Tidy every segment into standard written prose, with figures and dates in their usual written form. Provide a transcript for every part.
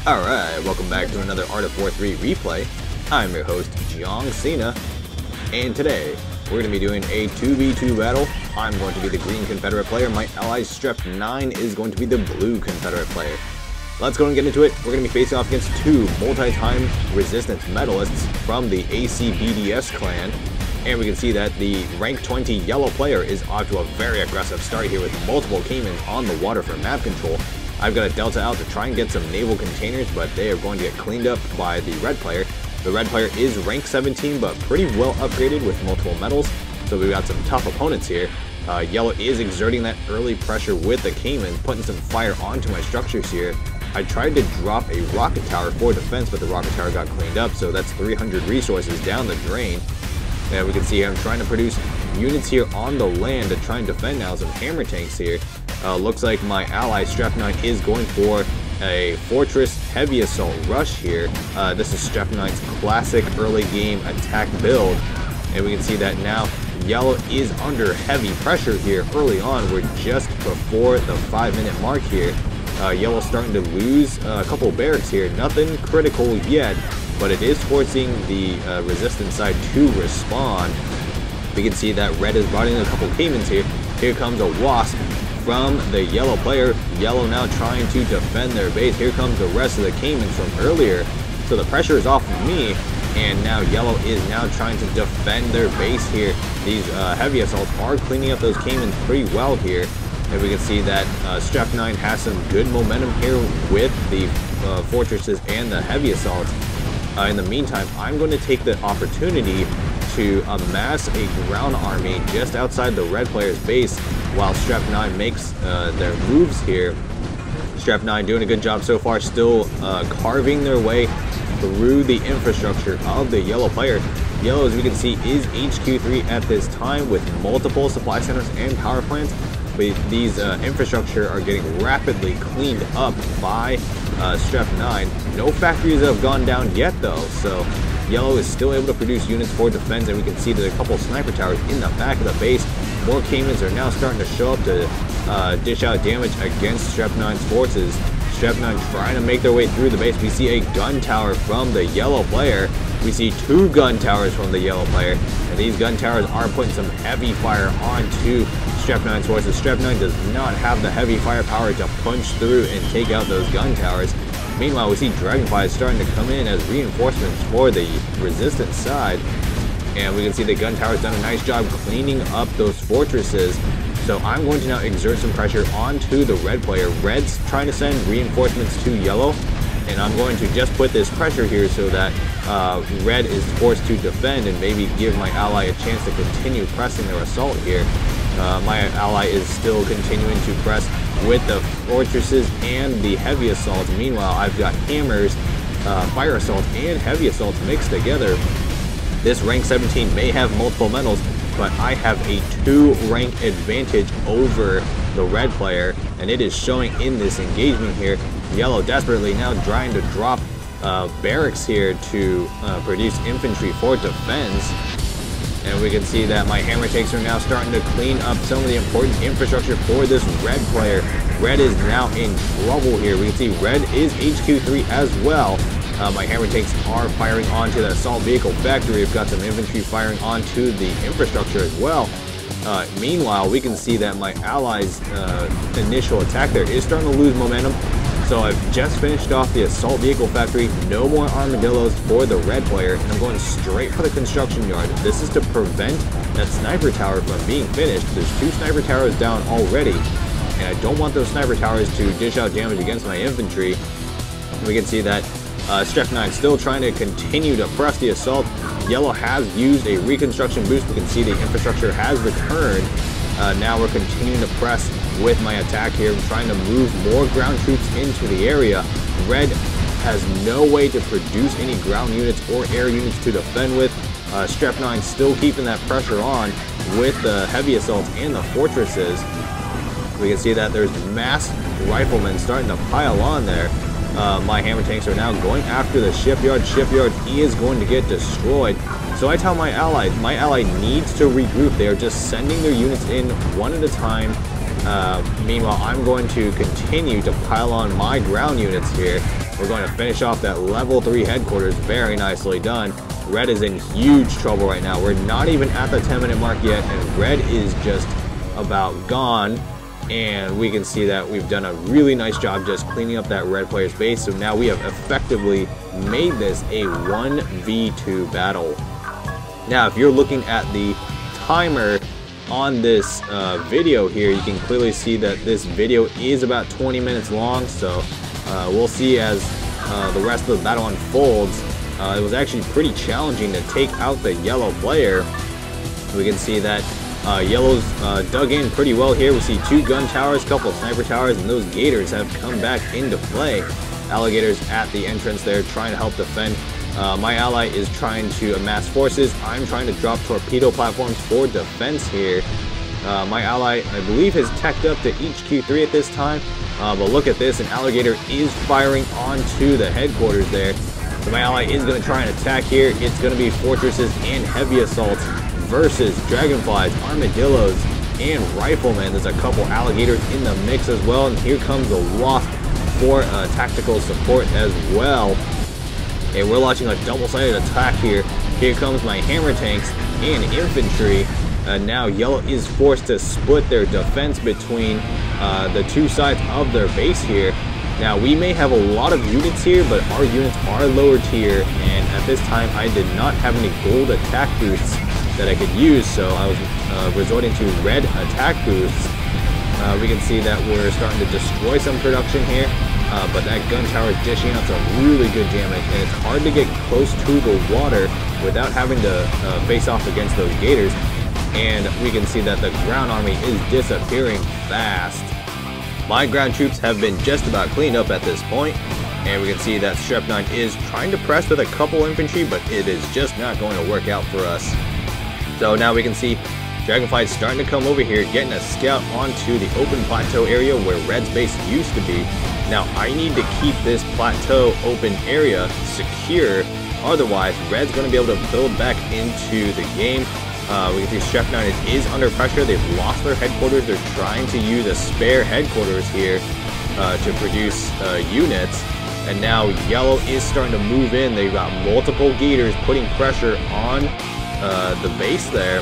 Alright, welcome back to another Art of War 3 replay. I'm your host, JEONG SINAH, and today we're going to be doing a 2v2 battle. I'm going to be the green Confederate player, my ally Strep9 is going to be the blue Confederate player. Let's go and get into it. We're going to be facing off against two multi-time resistance medalists from the ACBDS clan. And we can see that the rank 20 yellow player is off to a very aggressive start here with multiple Caymans on the water for map control. I've got a Delta out to try and get some naval containers, but they are going to get cleaned up by the red player. The red player is rank 17, but pretty well upgraded with multiple medals, so we've got some tough opponents here. Yellow is exerting that early pressure with the Caymans, putting some fire onto my structures here. I tried to drop a rocket tower for defense, but the rocket tower got cleaned up, so that's 300 resources down the drain. And we can see I'm trying to produce units here on the land to try and defend now. Some hammer tanks here. Looks like my ally Strep9 is going for a fortress heavy assault rush here. This is Strep9's classic early game attack build. And we can see that now yellow is under heavy pressure here early on. We're just before the 5-minute mark here. Yellow's starting to lose a couple barracks here. Nothing critical yet, but it is forcing the resistance side to respond. We can see that red is brought in a couple Caymans here. Here comes a wasp from the yellow player. Yellow now trying to defend their base. Here comes the rest of the Caymans from earlier. So the pressure is off of me, and now yellow is now trying to defend their base here. These heavy assaults are cleaning up those Caymans pretty well here. And we can see that Strep9 has some good momentum here with the fortresses and the heavy assaults. In the meantime, I'm going to take the opportunity to amass a ground army just outside the red player's base while Strep9 makes their moves here. Strep9 doing a good job so far, still carving their way through the infrastructure of the yellow player. Yellow, as we can see, is HQ3 at this time with multiple supply centers and power plants. But these infrastructure are getting rapidly cleaned up by Strep9. No factories have gone down yet though, so yellow is still able to produce units for defense, and we can see that a couple sniper towers in the back of the base. More Caymans are now starting to show up to dish out damage against Strep9's forces. Strep9 trying to make their way through the base. We see a gun tower from the yellow player. We see two gun towers from the yellow player, and these gun towers are putting some heavy fire onto Strep9's forces. Strep9 does not have the heavy firepower to punch through and take out those gun towers. Meanwhile, we see dragonflies starting to come in as reinforcements for the resistance side, and we can see the gun tower's done a nice job cleaning up those fortresses. So I'm going to now exert some pressure onto the red player. Red's trying to send reinforcements to yellow, and I'm going to just put this pressure here so that red is forced to defend and maybe give my ally a chance to continue pressing their assault here. My ally is still continuing to press with the fortresses and the heavy assault. Meanwhile, I've got hammers, fire assault, and heavy assault mixed together. This rank 17 may have multiple medals, but I have a 2-rank advantage over the red player, and it is showing in this engagement here. Yellow desperately now trying to drop barracks here to produce infantry for defense. And we can see that my hammer tanks are now starting to clean up some of the important infrastructure for this red player. Red is now in trouble here. We can see red is HQ3 as well. My hammer tanks are firing onto the assault vehicle factory. We've got some infantry firing onto the infrastructure as well. Meanwhile, we can see that my allies' initial attack there is starting to lose momentum. So I've just finished off the assault vehicle factory. No more armadillos for the red player, and I'm going straight for the construction yard. This is to prevent that sniper tower from being finished. There's 2 sniper towers down already, and I don't want those sniper towers to dish out damage against my infantry. We can see that Strep9 still trying to continue to press the assault. Yellow has used a reconstruction boost. We can see the infrastructure has returned. Now we're continuing to press with my attack here. I'm trying to move more ground troops into the area. Red has no way to produce any ground units or air units to defend with. Strep9 still keeping that pressure on with the heavy assaults and the fortresses. We can see that there's mass riflemen starting to pile on there. My hammer tanks are now going after the shipyard. Shipyard is going to get destroyed. So I tell my ally needs to regroup. They are just sending their units in one at a time. Meanwhile, I'm going to continue to pile on my ground units here. We're going to finish off that level 3 headquarters. Very nicely done. Red is in huge trouble right now. We're not even at the 10-minute mark yet, and red is just about gone. And we can see that we've done a really nice job just cleaning up that red player's base. So now we have effectively made this a 1v2 battle. Now, if you're looking at the timer on this video here, you can clearly see that this video is about 20 minutes long. So we'll see as the rest of the battle unfolds. It was actually pretty challenging to take out the yellow player. We can see that yellow's dug in pretty well here. We see 2 gun towers, a couple sniper towers, and those gators have come back into play. Alligators at the entrance there trying to help defend. My ally is trying to amass forces. I'm trying to drop torpedo platforms for defense here. My ally, I believe, has teched up to HQ3 at this time. But look at this, an alligator is firing onto the headquarters there. So my ally is going to try and attack here. It's going to be fortresses and heavy assaults versus dragonflies, armadillos, and riflemen. There's a couple alligators in the mix as well. And here comes the wasp for tactical support as well. And we're launching a double-sided attack here. Here comes my hammer tanks and infantry. Now yellow is forced to split their defense between the 2 sides of their base here. Now we may have a lot of units here, but our units are lower tier, and at this time I did not have any gold attack boosts that I could use, so I was resorting to red attack boosts. We can see that we're starting to destroy some production here, but that gun tower is dishing out some really good damage, and it's hard to get close to the water without having to face off against those gators. And we can see that the ground army is disappearing fast. My ground troops have been just about cleaned up at this point, and we can see that Strep 9 is trying to press with a couple infantry, but it is just not going to work out for us. So now we can see Dragonfly is starting to come over here, getting a scout onto the open plateau area where Red's base used to be. Now I need to keep this plateau open area secure, otherwise Red's going to be able to build back into the game. We can see Strep 9 is under pressure. They've lost their headquarters. They're trying to use a spare headquarters here to produce units. And now yellow is starting to move in. They've got multiple gators putting pressure on the base there.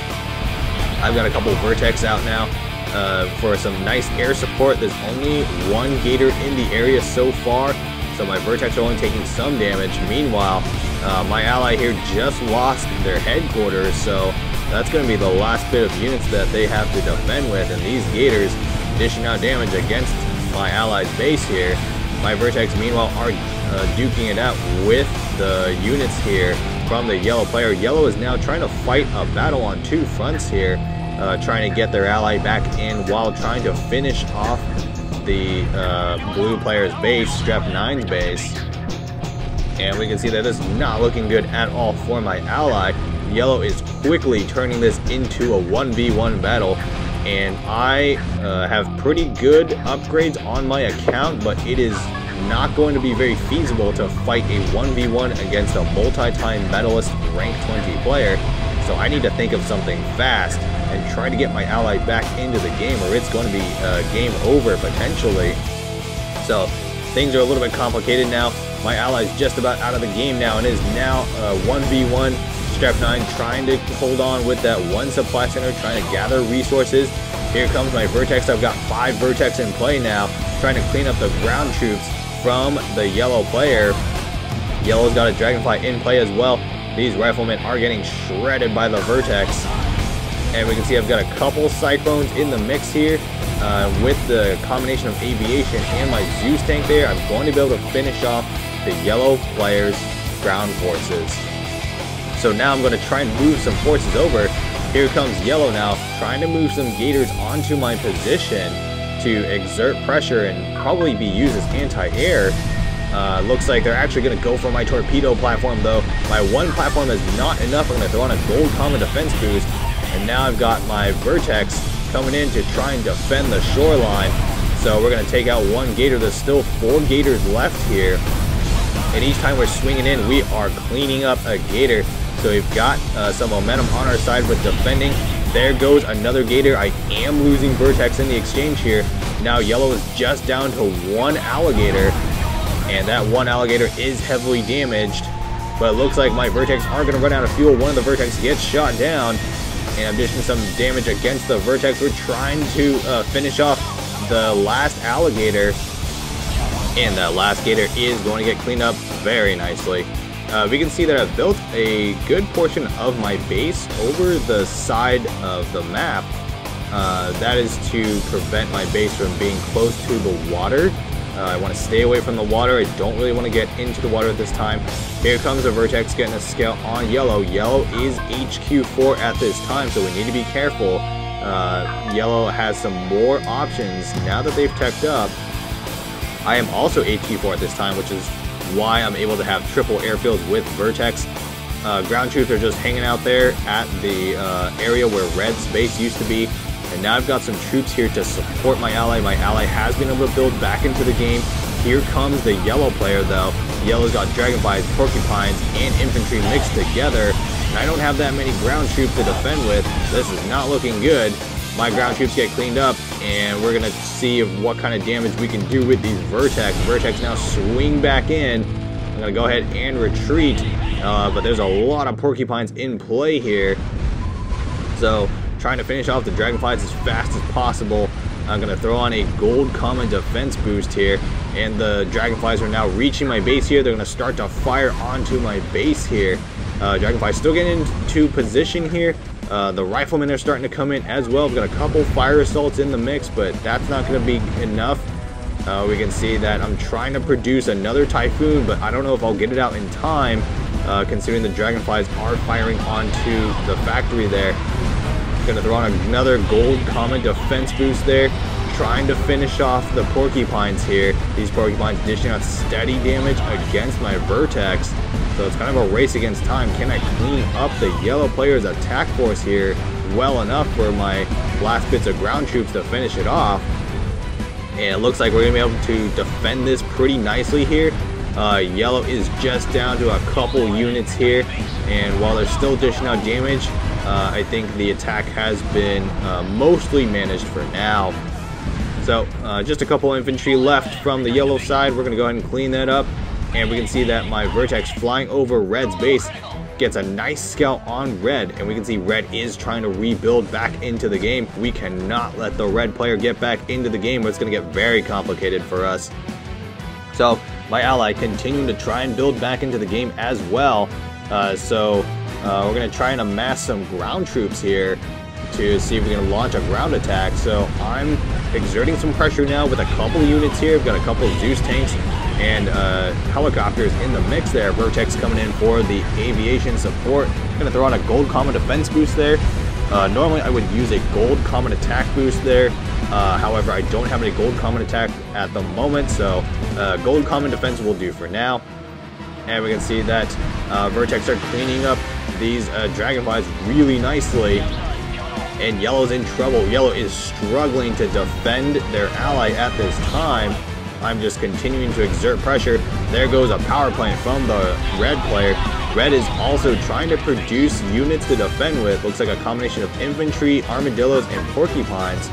I've got a couple vertex out now for some nice air support. There's only 1 gator in the area so far, so my vertex are only taking some damage. Meanwhile, my ally here just lost their headquarters, so that's going to be the last bit of units that they have to defend with, and these gators dishing out damage against my allies' base here. My vertex, meanwhile, are duking it out with the units here from the yellow player. Yellow is now trying to fight a battle on 2 fronts here, trying to get their ally back in while trying to finish off the blue player's base, Strep 9's base. And we can see that this is not looking good at all for my ally. Yellow is quickly turning this into a 1v1 battle, and I have pretty good upgrades on my account, but it is not going to be very feasible to fight a 1v1 against a multi-time medalist rank 20 player. So I need to think of something fast and try to get my ally back into the game, or it's going to be game over potentially. So things are a little bit complicated now. My ally's just about out of the game now, and is now 1v1. Strep 9 trying to hold on with that 1 supply center, trying to gather resources. Here comes my vertex. I've got 5 vertex in play now, trying to clean up the ground troops from the yellow player. Yellow's got a dragonfly in play as well. These riflemen are getting shredded by the vertex. And we can see I've got a couple cyclones in the mix here. With the combination of aviation and my Zeus tank there, I'm going to be able to finish off the yellow player's ground forces. So now I'm going to try and move some forces over. Here comes yellow now, trying to move some gators onto my position to exert pressure and probably be used as anti-air. Looks like they're actually going to go for my torpedo platform though. My 1 platform is not enough. I'm going to throw on a gold common defense boost. And now I've got my vertex coming in to try and defend the shoreline. So we're going to take out 1 gator. There's still 4 gators left here. And each time we're swinging in, we are cleaning up a gator. So we've got some momentum on our side with defending. there goes another Gator. I am losing Vertex in the exchange here. Now yellow is just down to one alligator, and that one alligator is heavily damaged. But it looks like my Vertex are going to run out of fuel. One of the Vertex gets shot down, and I'm dishing some damage against the Vertex. We're trying to finish off the last alligator, and that last Gator is going to get cleaned up very nicely. We can see that I've built a good portion of my base over the side of the map. That is to prevent my base from being close to the water. I want to stay away from the water. I don't really want to get into the water at this time. Here comes the Vertex getting a scout on yellow. Yellow is HQ4 at this time, so we need to be careful. Yellow has some more options now that they've teched up. I am also HQ4 at this time, which is why I'm able to have triple airfields with Vertex. Ground troops are just hanging out there at the area where Red's base used to be. And now I've got some troops here to support my ally. My ally has been able to build back into the game. Here comes the yellow player though. Yellow's got dragonflies, porcupines, and infantry mixed together. And I don't have that many ground troops to defend with. This is not looking good. My ground troops get cleaned up, and we're gonna see what kind of damage we can do with these Vertex. Vertex now swing back in. I'm gonna go ahead and retreat, but there's a lot of porcupines in play here. So trying to finish off the dragonflies as fast as possible. I'm going to throw on a gold common defense boost here, and the dragonflies are now reaching my base here. They're going to start to fire onto my base here. Dragonflies still getting into position here. The riflemen are starting to come in as well. We've got a couple fire assaults in the mix, but that's not going to be enough. We can see that I'm trying to produce another Typhoon, but I don't know if I'll get it out in time, considering the dragonflies are firing onto the factory there. Gonna throw on another gold common defense boost there, trying to finish off the porcupines here. These porcupines dishing out steady damage against my Vertex, so it's kind of a race against time. Can I clean up the yellow player's attack force here well enough for my last bits of ground troops to finish it off? And it looks like we're gonna be able to defend this pretty nicely here. Yellow is just down to a couple units here, and while they're still dishing out damage, I think the attack has been mostly managed for now. So just a couple infantry left from the yellow side. We're going to go ahead and clean that up. And we can see that my Vertex flying over Red's base gets a nice scout on Red. And we can see Red is trying to rebuild back into the game. We cannot let the Red player get back into the game, or it's going to get very complicated for us. So my ally continuing to try and build back into the game as well. We're going to try and amass some ground troops here to see if we can launch a ground attack. So I'm exerting some pressure now with a couple units here. We've got a couple of Zeus tanks and helicopters in the mix there. Vertex coming in for the aviation support. I'm going to throw on a gold common defense boost there. Normally I would use a gold common attack boost there. However, I don't have any gold common attack at the moment, so gold common defense will do for now. And we can see that Vertex are cleaning up these dragonflies really nicely, and yellow's in trouble. Yellow is struggling to defend their ally at this time. I'm just continuing to exert pressure. There goes a power plant from the red player. Red is also trying to produce units to defend with. Looks like a combination of infantry, armadillos, and porcupines.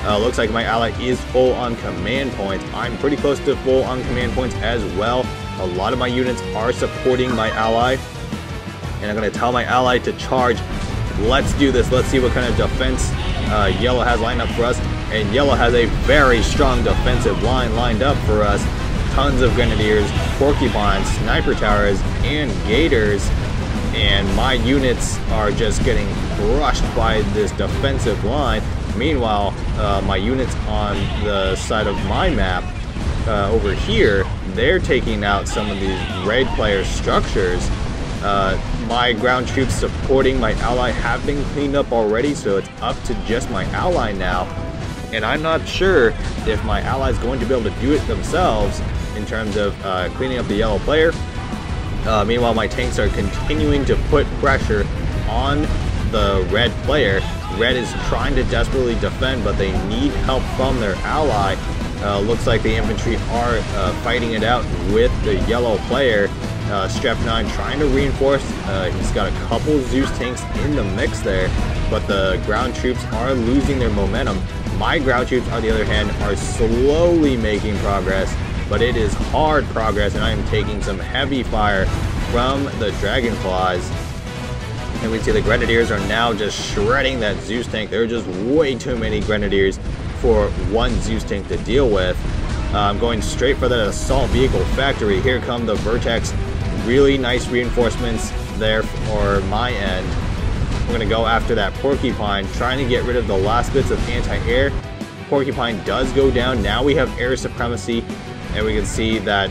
Looks like my ally is full on command points. I'm pretty close to full on command points as well. A lot of my units are supporting my ally, and I'm going to tell my ally to charge. Let's do this. Let's see what kind of defense yellow has lined up for us. And yellow has a very strong defensive line lined up for us. Tons of grenadiers, porcupines, sniper towers, and gators. And my units are just getting crushed by this defensive line. Meanwhile, my units on the side of my map over here, they're taking out some of these raid player structures. My ground troops supporting my ally have been cleaned up already, so it's up to just my ally now. And I'm not sure if my ally is going to be able to do it themselves in terms of cleaning up the yellow player. Meanwhile, my tanks are continuing to put pressure on the red player. Red is trying to desperately defend, but they need help from their ally. Looks like the infantry are fighting it out with the yellow player. Strep 9 trying to reinforce. He's got a couple Zeus tanks in the mix there, but the ground troops are losing their momentum. My ground troops, on the other hand, are slowly making progress, but it is hard progress, and I am taking some heavy fire from the dragonflies. And we see the grenadiers are now just shredding that Zeus tank. There are just way too many grenadiers for one Zeus tank to deal with. I'm going straight for the assault vehicle factory. Here come the Vertex. Really nice reinforcements there for my end. We're going to go after that Porcupine, trying to get rid of the last bits of anti-air. Porcupine does go down. Now we have air supremacy, and we can see that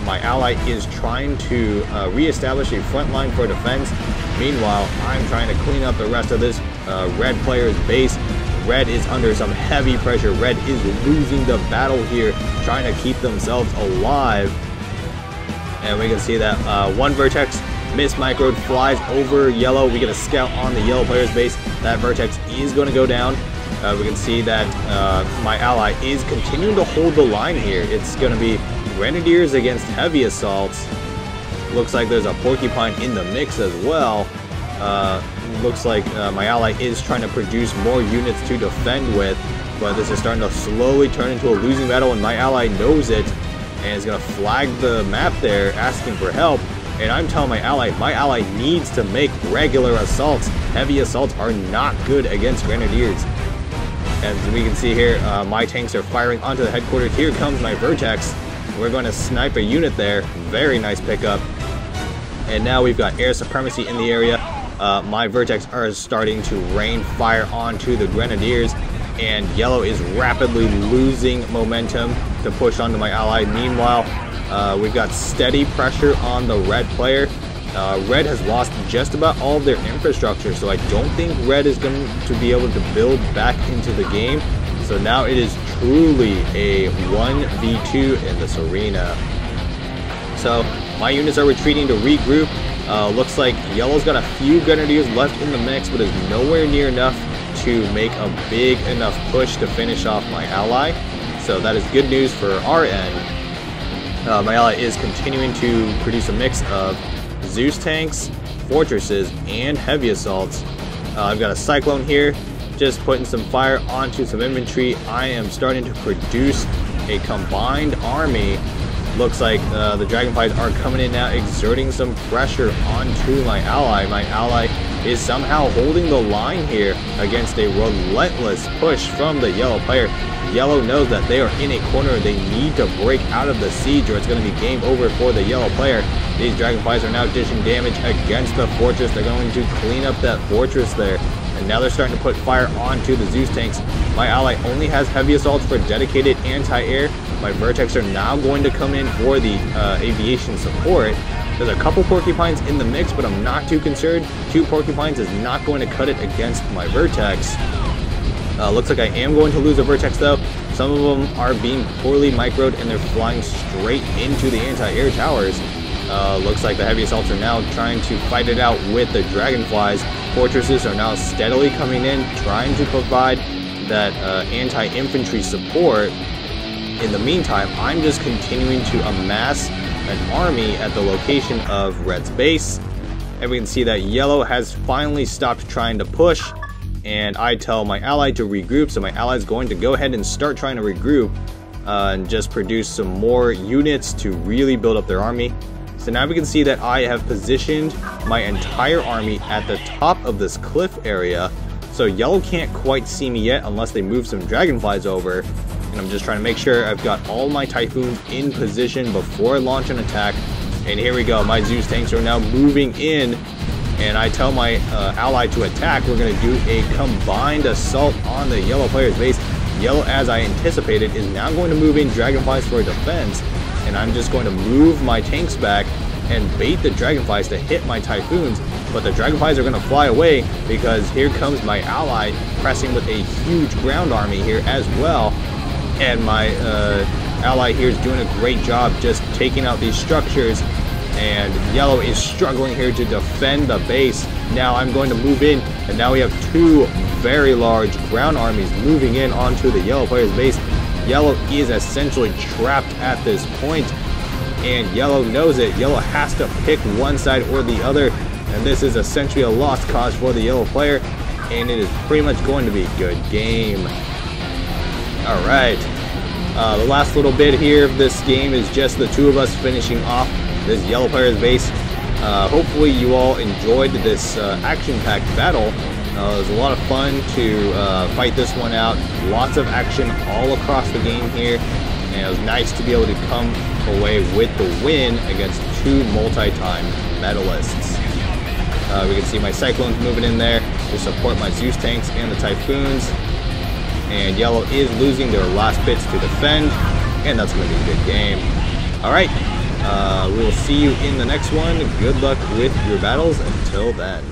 my ally is trying to reestablish a front line for defense. Meanwhile, I'm trying to clean up the rest of this red player's base. Red is under some heavy pressure. Red is losing the battle here, trying to keep themselves alive. And we can see that one Vertex microed flies over yellow. We get a scout on the yellow player's base. That Vertex is going to go down. We can see that my ally is continuing to hold the line here. It's going to be Grenadiers against heavy assaults. Looks like there's a Porcupine in the mix as well. Looks like my ally is trying to produce more units to defend with, but this is starting to slowly turn into a losing battle, and my ally knows it and is going to flag the map there, asking for help. And I'm telling my ally needs to make regular assaults. Heavy assaults are not good against Grenadiers. As we can see here, my tanks are firing onto the headquarters. Here comes my Vertex. We're going to snipe a unit there. Very nice pickup. And now we've got air supremacy in the area. My Vertex are starting to rain fire onto the Grenadiers, and yellow is rapidly losing momentum to push onto my ally. Meanwhile, we've got steady pressure on the red player. Red has lost just about all of their infrastructure, so I don't think red is going to be able to build back into the game. So now it is truly a 1v2 in this arena. So my units are retreating to regroup. Looks like yellow's got a few Grenadiers left in the mix, but is nowhere near enough to make a big enough push to finish off my ally. So that is good news for our end. My ally is continuing to produce a mix of Zeus tanks, fortresses, and heavy assaults. I've got a Cyclone here, just putting some fire onto some infantry. I am starting to produce a combined army. Looks like the Dragonflies are coming in now, exerting some pressure onto my ally. My ally is somehow holding the line here against a relentless push from the yellow player. Yellow knows that they are in a corner. They need to break out of the siege, or it's going to be game over for the yellow player. These Dragonflies are now dishing damage against the fortress. They're going to clean up that fortress there. And now they're starting to put fire onto the Zeus tanks. My ally only has heavy assaults for dedicated anti-air. My Vertex are now going to come in for the aviation support. There's a couple Porcupines in the mix, but I'm not too concerned. 2 Porcupines is not going to cut it against my Vertex. Looks like I am going to lose a Vertex though. Some of them are being poorly microed, and they're flying straight into the anti-air towers. Looks like the heavy assaults are now trying to fight it out with the Dragonflies. Fortresses are now steadily coming in, trying to provide that anti-infantry support. In the meantime, I'm just continuing to amass an army at the location of Red's base. And we can see that yellow has finally stopped trying to push. And I tell my ally to regroup, so my ally is going to go ahead and start trying to regroup and just produce some more units to really build up their army. So now we can see that I have positioned my entire army at the top of this cliff area. So yellow can't quite see me yet unless they move some Dragonflies over. And I'm just trying to make sure I've got all my Typhoons in position before I launch an attack. And here we go, my Zeus tanks are now moving in. And I tell my ally to attack. We're going to do a combined assault on the yellow player's base. Yellow, as I anticipated, is now going to move in Dragonflies for defense. And I'm just going to move my tanks back and bait the Dragonflies to hit my Typhoons. But the Dragonflies are going to fly away because here comes my ally pressing with a huge ground army here as well. And my ally here is doing a great job just taking out these structures. And yellow is struggling here to defend the base. Now I'm going to move in, and now we have 2 very large ground armies moving in onto the yellow player's base. Yellow is essentially trapped at this point. and yellow knows it. Yellow has to pick one side or the other, and this is essentially a lost cause for the yellow player, and it is pretty much going to be a good game. Alright, the last little bit here of this game is just the two of us finishing off this yellow player's base. Hopefully you all enjoyed this action-packed battle. It was a lot of fun to fight this one out. Lots of action all across the game here, and it was nice to be able to come away with the win against two multi-time medalists. We can see my Cyclones moving in there to support my Zeus tanks and the Typhoons, and yellow is losing their last bits to defend, and that's going to be a good game. Alright, we will see you in the next one. Good luck with your battles until then.